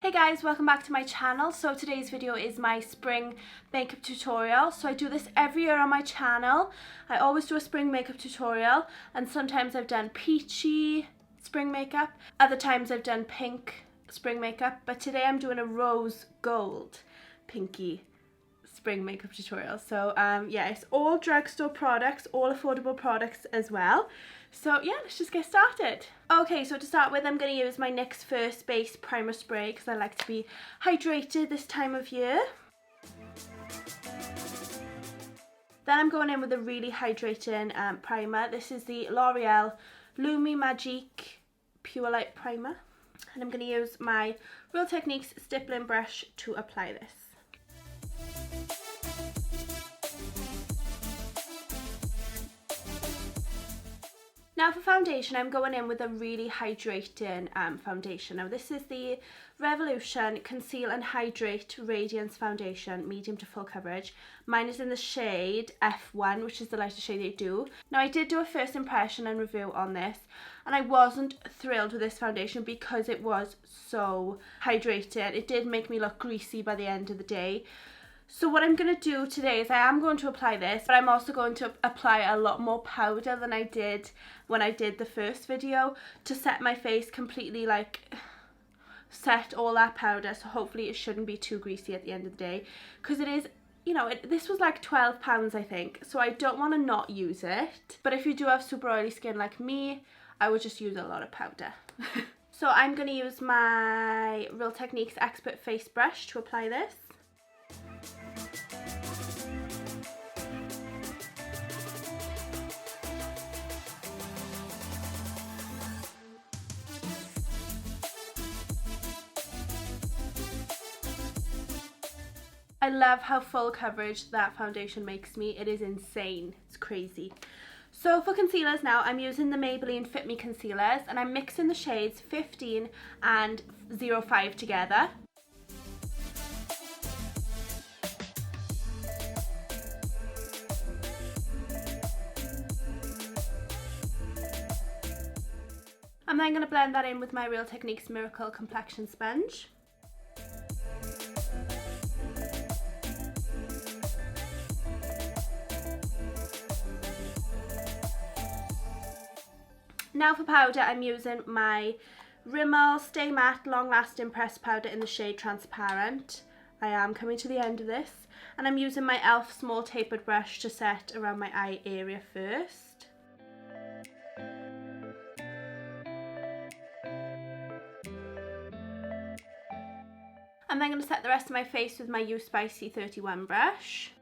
Hey guys, welcome back to my channel. So today's video is my spring makeup tutorial. So I do this every year on my channel. I always do a spring makeup tutorial, and sometimes I've done peachy spring makeup, other times I've done pink spring makeup, but today I'm doing a rose gold pinky spring makeup tutorial. So yeah, it's all drugstore products, all affordable products as well. So yeah, let's just get started. Okay, so to start with, I'm going to use my NYX First Base Primer Spray because I like to be hydrated this time of year. Then I'm going in with a really hydrating primer. This is the L'Oreal Lumi Magique Pure Light Primer. And I'm going to use my Real Techniques stippling brush to apply this. Now for foundation, I'm going in with a really hydrating foundation. Now this is the Revolution Conceal and Hydrate-Radiance Foundation, medium to full coverage. Mine is in the shade F1, which is the lighter shade they do. Now I did do a first impression and review on this, and I wasn't thrilled with this foundation because it was so hydrated. It did make me look greasy by the end of the day. So what I'm going to do today is I am going to apply this, but I'm also going to apply a lot more powder than I did when I did the first video to set my face completely, like set all that powder, so hopefully it shouldn't be too greasy at the end of the day, because it is, you know, this was like £12 I think, so I don't want to not use it. But if you do have super oily skin like me, I would just use a lot of powder. So I'm going to use my Real Techniques Expert Face Brush to apply this. I love how full coverage that foundation makes me. It is insane. It's crazy. So for concealers now, I'm using the Maybelline Fit Me concealers, and I'm mixing the shades 15 and 05 together. I'm then going to blend that in with my Real Techniques Miracle Complexion Sponge. Now for powder, I'm using my Rimmel Stay Matte Long Lasting Pressed Powder in the shade Transparent. I am coming to the end of this, and I'm using my e.l.f. small tapered brush to set around my eye area first. I'm then going to set the rest of my face with my U Spicy 31 brush.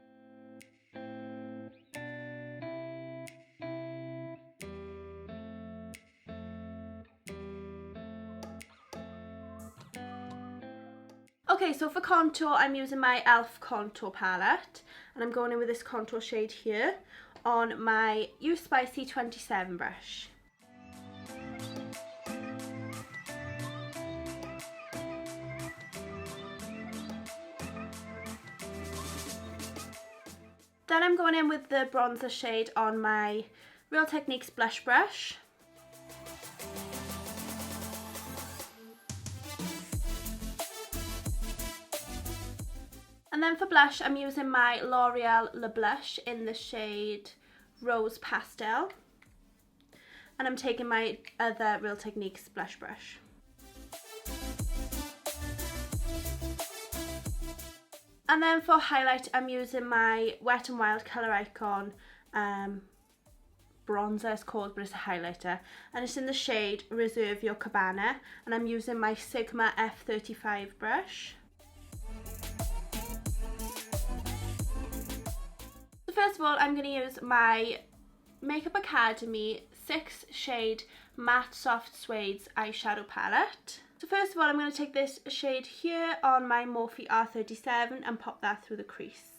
Okay, so for contour, I'm using my e.l.f. contour palette, and I'm going in with this contour shade here on my U Spicy 27 brush. Then I'm going in with the bronzer shade on my Real Techniques blush brush. And then for blush, I'm using my L'Oreal Le Blush in the shade Rose Pastel. And I'm taking my other Real Techniques blush brush. And then for highlight, I'm using my Wet n Wild Colour Icon bronzer, it's called, but it's a highlighter. And it's in the shade Reserve Your Cabana. And I'm using my Sigma F35 brush. First of all, I'm going to use my Makeup Academy 6 shade Matte Soft Suede's eyeshadow palette. So first of all, I'm going to take this shade here on my Morphe R37 and pop that through the crease.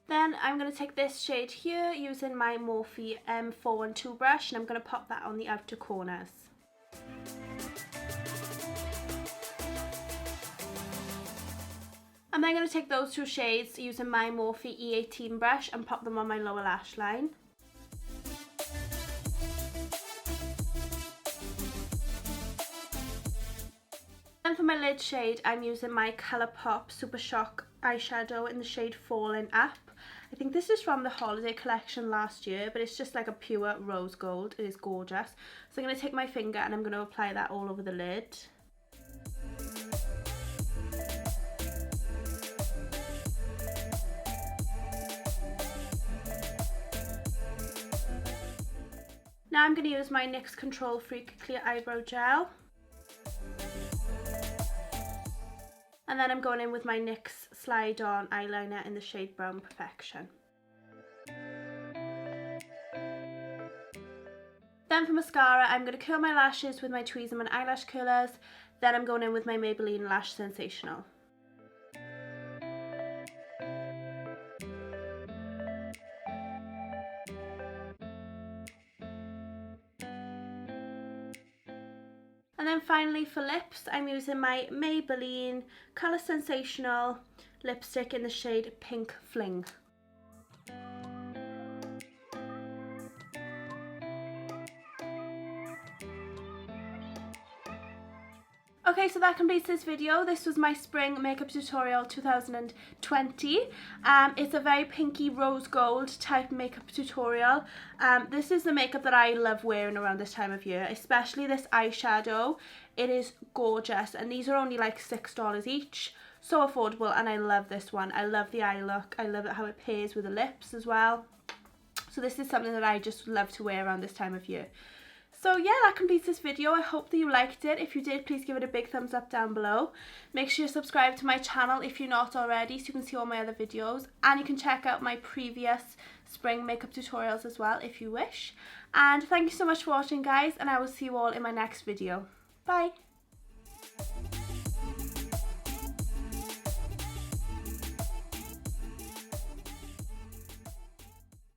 Then I'm going to take this shade here using my Morphe M412 brush, and I'm going to pop that on the outer corners. I'm then going to take those two shades using my Morphe E18 brush and pop them on my lower lash line. Then for my lid shade, I'm using my Colourpop Super Shock eyeshadow in the shade Falling Up. I think this is from the holiday collection last year, but it's just like a pure rose gold. It is gorgeous. So I'm going to take my finger and I'm going to apply that all over the lid. Now I'm going to use my NYX Control Freak Clear Eyebrow Gel. And then I'm going in with my NYX Slide On eyeliner in the shade Brown Perfection. Then for mascara, I'm going to curl my lashes with my Tweezerman eyelash curlers. Then I'm going in with my Maybelline Lash Sensational. And then finally for lips, I'm using my Maybelline Colour Sensational lipstick in the shade Pink Fling. Okay, so that completes this video. This was my spring makeup tutorial 2020. It's a very pinky rose gold type makeup tutorial. This is the makeup that I love wearing around this time of year, especially this eyeshadow. It is gorgeous, and these are only like $6 each. So affordable, and I love this one. I love the eye look. I love it how it pairs with the lips as well. So this is something that I just love to wear around this time of year. So yeah, that completes this video. I hope that you liked it. If you did, please give it a big thumbs up down below. Make sure you subscribe to my channel if you're not already, so you can see all my other videos. And you can check out my previous spring makeup tutorials as well if you wish. And thank you so much for watching, guys, and I will see you all in my next video. Bye!